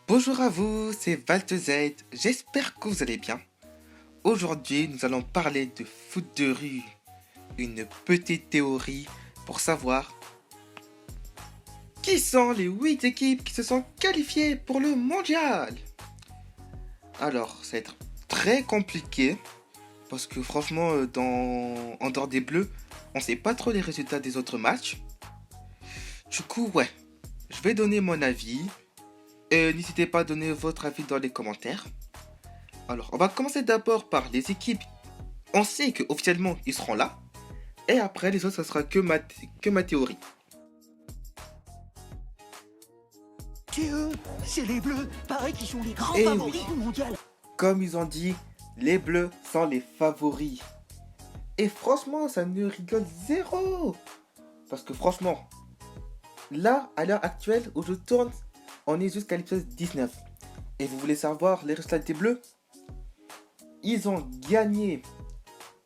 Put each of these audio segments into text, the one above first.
Bonjour à vous, c'est Valtezeit, j'espère que vous allez bien. Aujourd'hui, nous allons parler de foot de rue, une petite théorie pour savoir qui sont les 8 équipes qui se sont qualifiées pour le mondial. Alors, ça va être très compliqué parce que franchement, en dehors des Bleus, on sait pas trop les résultats des autres matchs. Du coup, ouais, je vais donner mon avis. Et n'hésitez pas à donner votre avis dans les commentaires. Alors, on va commencer d'abord par les équipes. On sait qu'officiellement, ils seront là. Et après, les autres, ça sera que ma théorie. C'est les Bleus, pareil qu'ils sont les grands Eh favoris oui. du mondial. Comme ils ont dit, les Bleus sont les favoris. Et franchement, ça ne rigole zéro. Parce que franchement, là, à l'heure actuelle où je tourne, on est jusqu'à l'épisode 19. Et vous voulez savoir les résultats des Bleus? Ils ont gagné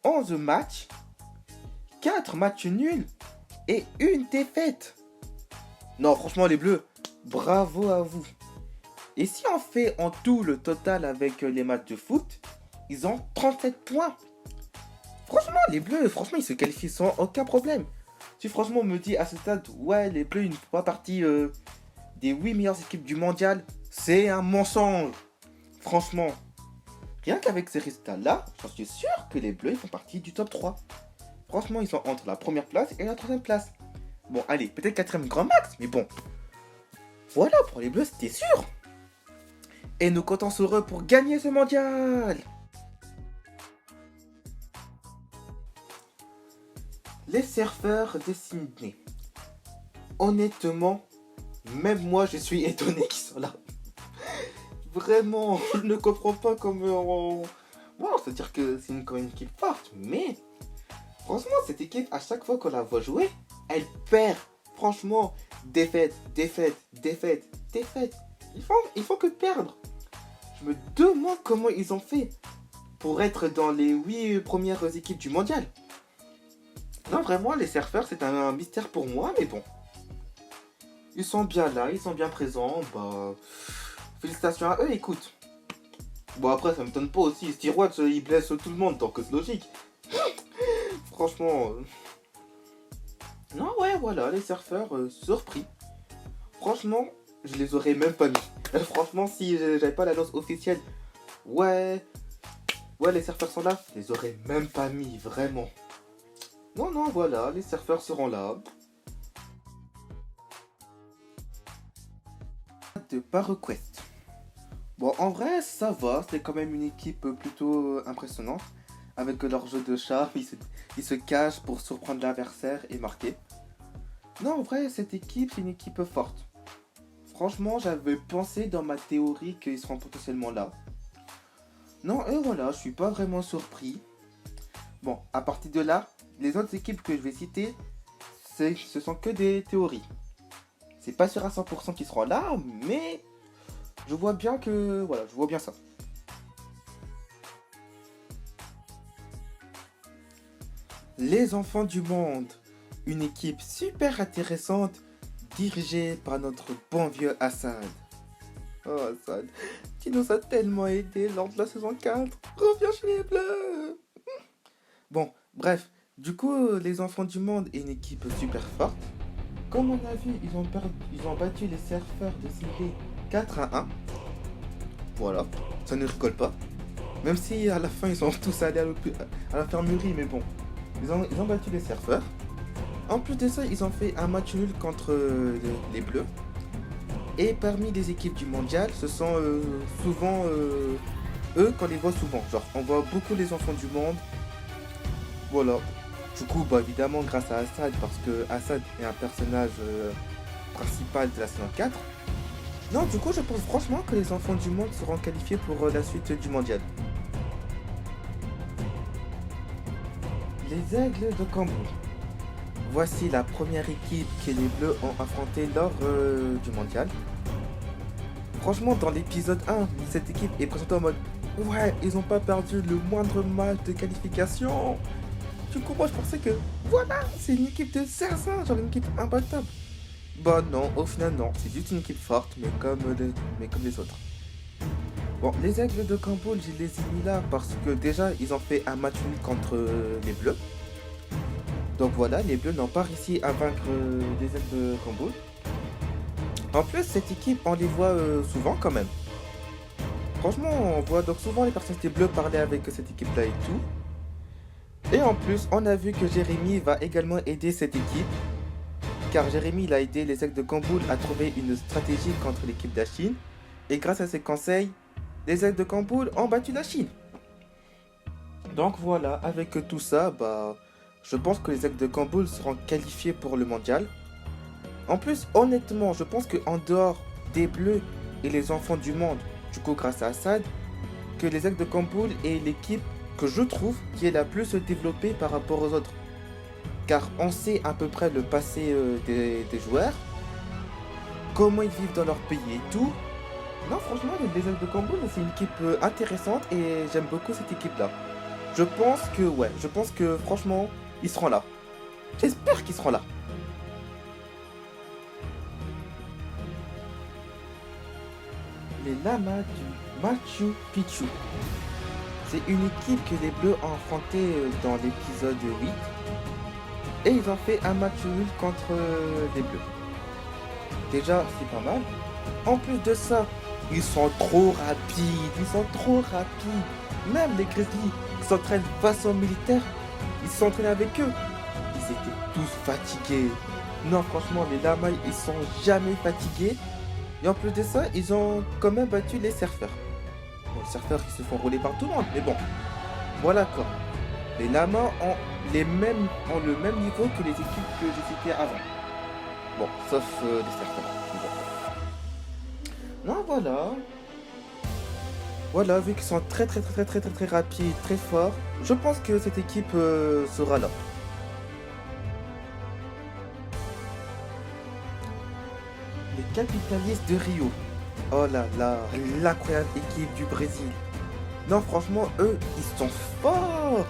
11 matchs, 4 matchs nuls et une défaite. Non, franchement, les Bleus, bravo à vous. Et si on fait en tout le total avec les matchs de foot, ils ont 37 points. Franchement, les Bleus, franchement, ils se qualifient sans aucun problème. Si franchement on me dit à ce stade, ouais, les Bleus, ils ne font pas partie des 8 meilleures équipes du mondial, c'est un mensonge. Franchement, rien qu'avec ces résultats-là, j'en suis sûr que les Bleus ils font partie du top 3. Franchement, ils sont entre la première place et la troisième place. Bon, allez, peut-être quatrième grand max, mais bon. Voilà, pour les Bleus, c'était sûr. Et nous comptons sur eux pour gagner ce mondial. Les surfeurs de Sydney. Honnêtement, même moi, je suis étonné qu'ils soient là. Vraiment, je ne comprends pas comment... Bon, c'est-à-dire que c'est quand même une équipe forte, mais... Franchement, cette équipe, à chaque fois qu'on la voit jouer, elle perd. Franchement, défaite, défaite, défaite, défaite. Ils font que perdre. Je me demande comment ils ont fait pour être dans les 8 premières équipes du mondial. Non, vraiment, les surfeurs, c'est un mystère pour moi, mais bon. Ils sont bien là, ils sont bien présents, bah... Félicitations à eux, écoute. Bon, après, ça me m'étonne pas aussi. Steve Watts, il blesse tout le monde, donc c'est logique. Franchement... Non, ouais, voilà, les surfeurs, surpris. Franchement, je les aurais même pas mis. Franchement, si j'avais pas l'annonce officielle, ouais, les surfeurs sont là, je les aurais même pas mis, vraiment. Non, non, voilà, les surfeurs seront là. De par request. Bon, en vrai, ça va, c'est quand même une équipe plutôt impressionnante. Avec leur jeu de chat, ils se cachent pour surprendre l'adversaire et marquer. Non, en vrai, cette équipe, c'est une équipe forte. Franchement, j'avais pensé dans ma théorie qu'ils seront potentiellement là. Non, et voilà, je suis pas vraiment surpris. Bon, à partir de là, les autres équipes que je vais citer, ce sont que des théories. C'est pas sûr à 100% qu'ils seront là, mais je vois bien que... Voilà, je vois bien ça. Les enfants du monde. Une équipe super intéressante, dirigée par notre bon vieux Assad. Oh Assad, tu nous as tellement aidé lors de la saison 4. Reviens chez les Bleus. Bon, bref, du coup, les enfants du monde est une équipe super forte. Comme on a vu, ils ont battu les surfeurs de Sydney 4-1. Voilà, ça ne rigole pas. Même si à la fin, ils sont tous allés à l'infirmerie, mais bon. Ils ont battu les surfeurs. En plus de ça, ils ont fait un match nul contre les Bleus. Et parmi les équipes du mondial, ce sont souvent eux qu'on les voit souvent. Genre, on voit beaucoup les enfants du monde. Voilà. Du coup, bah, évidemment, grâce à Assad, parce que Assad est un personnage principal de la saison 4. Non, du coup, je pense franchement que les enfants du monde seront qualifiés pour la suite du mondial. Les aigles de Cambrai. Voici la première équipe que les Bleus ont affrontée lors du mondial. Franchement, dans l'épisode 1, cette équipe est présentée en mode ouais, ils n'ont pas perdu le moindre match de qualification. Du coup, moi je pensais que voilà, c'est une équipe de 500, genre une équipe imbattable. Bah non, au final non, c'est juste une équipe forte, mais comme les autres. Bon, les Aigles de Camboul, je les ai mis là parce que déjà, ils ont fait un match nul contre les Bleus. Donc voilà, les Bleus n'ont pas réussi à vaincre les Aigles de Camboul. En plus, cette équipe, on les voit souvent quand même. Franchement, on voit donc souvent les personnalités bleues parler avec cette équipe-là et tout. Et en plus, on a vu que Jérémy va également aider cette équipe. Car Jérémy, il a aidé les Aigles de Camboul à trouver une stratégie contre l'équipe de la Chine. Et grâce à ses conseils, les Aigles de Camboul ont battu la Chine. Donc voilà, avec tout ça, bah, je pense que les Aigles de Camboul seront qualifiés pour le mondial. En plus, honnêtement, je pense qu'en dehors des Bleus et les enfants du monde, du coup grâce à Assad, que les Aigles de Camboul est l'équipe que je trouve qui est la plus développée par rapport aux autres. Car on sait à peu près le passé des joueurs, comment ils vivent dans leur pays et tout. Non, franchement, les Aigles de Camboul, c'est une équipe intéressante et j'aime beaucoup cette équipe-là. Je pense que franchement, ils seront là. J'espère qu'ils seront là. Les Lamas du Machu Picchu. C'est une équipe que les Bleus ont affrontée dans l'épisode 8. Et ils ont fait un match nul contre les Bleus. Déjà, c'est pas mal. En plus de ça, ils sont trop rapides. Ils sont trop rapides. Même les Grizzlies qui s'entraînent de façon militaire, ils s'entraînent avec eux. Ils étaient tous fatigués. Non, franchement, les Lamas, ils sont jamais fatigués. Et en plus de ça, ils ont quand même battu les surfeurs. Bon, les surfeurs qui se font rouler par tout le monde, mais bon. Voilà quoi. Les Lamas ont le même niveau que les équipes que j'ai citées avant. Bon, sauf les surfeurs. Non, voilà. Voilà, vu qu'ils sont très rapides, très forts, je pense que cette équipe sera là. Les capitalistes de Rio. Oh là là, l'incroyable équipe du Brésil. Non, franchement, eux, ils sont forts.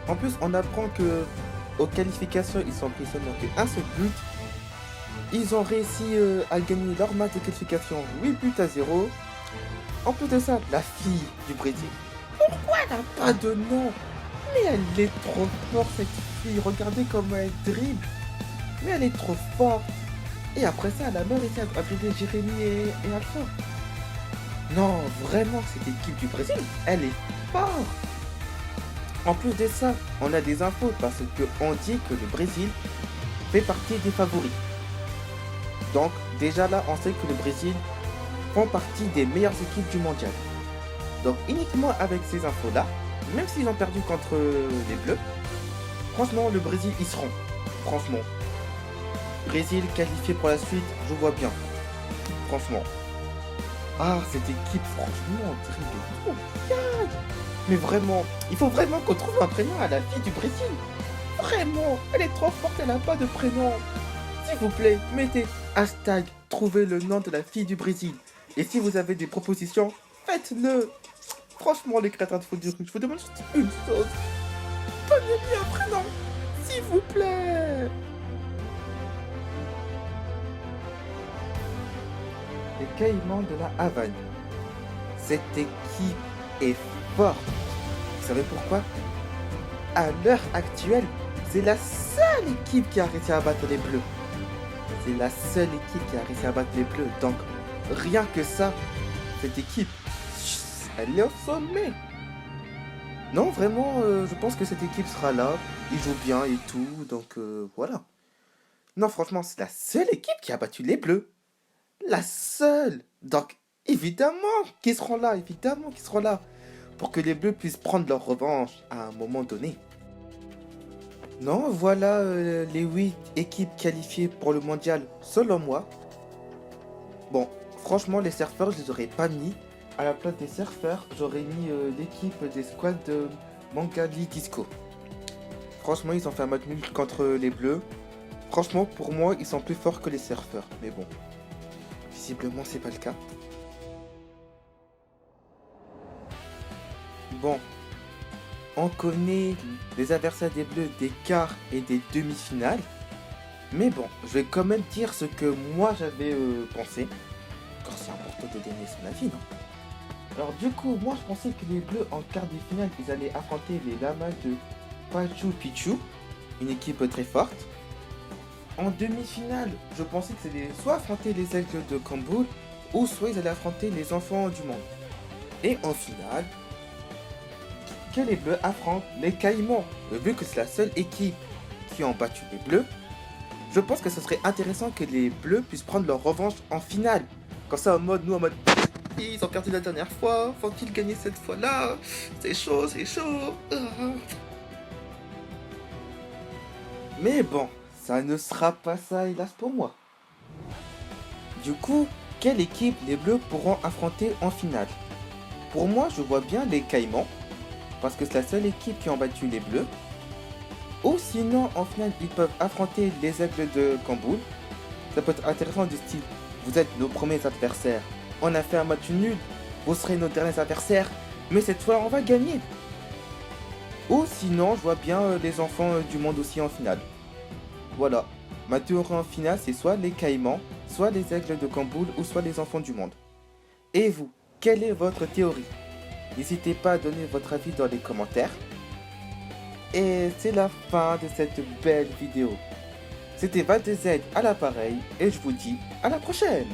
En plus, on apprend que aux qualifications, ils sont pris seulement qu'un seul but. Ils ont réussi à gagner leur match de qualification 8 buts à 0. En plus de ça, la fille du Brésil. Pourquoi elle n'a pas de nom? Mais elle est trop forte cette fille. Regardez comment elle dribble. Mais elle est trop forte. Et après ça, elle a même réussi à dribbler Jérémy et Alpha. Non, vraiment, cette équipe du Brésil, elle est forte. En plus de ça, on a des infos parce qu'on dit que le Brésil fait partie des favoris. Donc déjà là, on sait que le Brésil font partie des meilleures équipes du mondial. Donc uniquement avec ces infos-là, même s'ils ont perdu contre les Bleus, franchement, le Brésil, ils seront. Franchement. Brésil qualifié pour la suite, je vois bien. Franchement. Ah, cette équipe, franchement, on dribble trop bien. Mais vraiment, il faut vraiment qu'on trouve un prénom à la fille du Brésil. Vraiment, elle est trop forte, elle n'a pas de prénom. S'il vous plaît, mettez hashtag trouver le nom de la fille du Brésil. Et si vous avez des propositions, faites-le. Franchement, les créateurs de foot, je vous demande juste une chose. Donnez-lui un prénom, s'il vous plaît. Les Caïmans de la Havane. Cette équipe est forte. Vous savez pourquoi? À l'heure actuelle, c'est la seule équipe qui a réussi à battre les Bleus. C'est la seule équipe qui a réussi à battre les Bleus. Donc, rien que ça, cette équipe, elle est au sommet. Non, vraiment, je pense que cette équipe sera là. Ils jouent bien et tout. Donc, voilà. Non, franchement, c'est la seule équipe qui a battu les Bleus. La seule. Donc, évidemment qu'ils seront là. Évidemment qu'ils seront là. Pour que les Bleus puissent prendre leur revanche à un moment donné. Non, voilà les 8 équipes qualifiées pour le mondial selon moi. Bon, franchement, les surfeurs, je les aurais pas mis. À la place des surfeurs, j'aurais mis l'équipe des squads de Mangali Disco. Franchement, ils ont fait un match nul contre les Bleus. Franchement, pour moi, ils sont plus forts que les surfeurs. Mais bon, visiblement, c'est pas le cas. Bon, on connaît les adversaires des Bleus des quarts et des demi-finales. Mais bon, je vais quand même dire ce que moi j'avais pensé. Car c'est important de donner son avis, non? Alors du coup, moi je pensais que les Bleus en quart de finale, ils allaient affronter les Lamas de Machu Picchu, une équipe très forte. En demi-finale, je pensais que c'était soit affronter les Aigles de Camboul, ou soit ils allaient affronter les Enfants du Monde. Et en finale, que les Bleus affrontent les Caïmans. Vu que c'est la seule équipe qui a battu les Bleus, je pense que ce serait intéressant que les Bleus puissent prendre leur revanche en finale. Comme ça, nous en mode, ils ont perdu la dernière fois, faut-ils gagner cette fois-là? C'est chaud, c'est chaud. Mais bon, ça ne sera pas ça, hélas pour moi. Du coup, quelle équipe les Bleus pourront affronter en finale? Pour moi, je vois bien les Caïmans, parce que c'est la seule équipe qui a battu les Bleus. Ou sinon, en finale, ils peuvent affronter les Aigles de Camboul. Ça peut être intéressant du style, vous êtes nos premiers adversaires. On a fait un match nul, vous serez nos derniers adversaires, mais cette fois, on va gagner. Ou sinon, je vois bien les enfants du monde aussi en finale. Voilà, ma théorie en finale, c'est soit les Caïmans, soit les Aigles de Camboul, ou soit les enfants du monde. Et vous, quelle est votre théorie? N'hésitez pas à donner votre avis dans les commentaires. Et c'est la fin de cette belle vidéo. C'était Val de Z à l'appareil et je vous dis à la prochaine!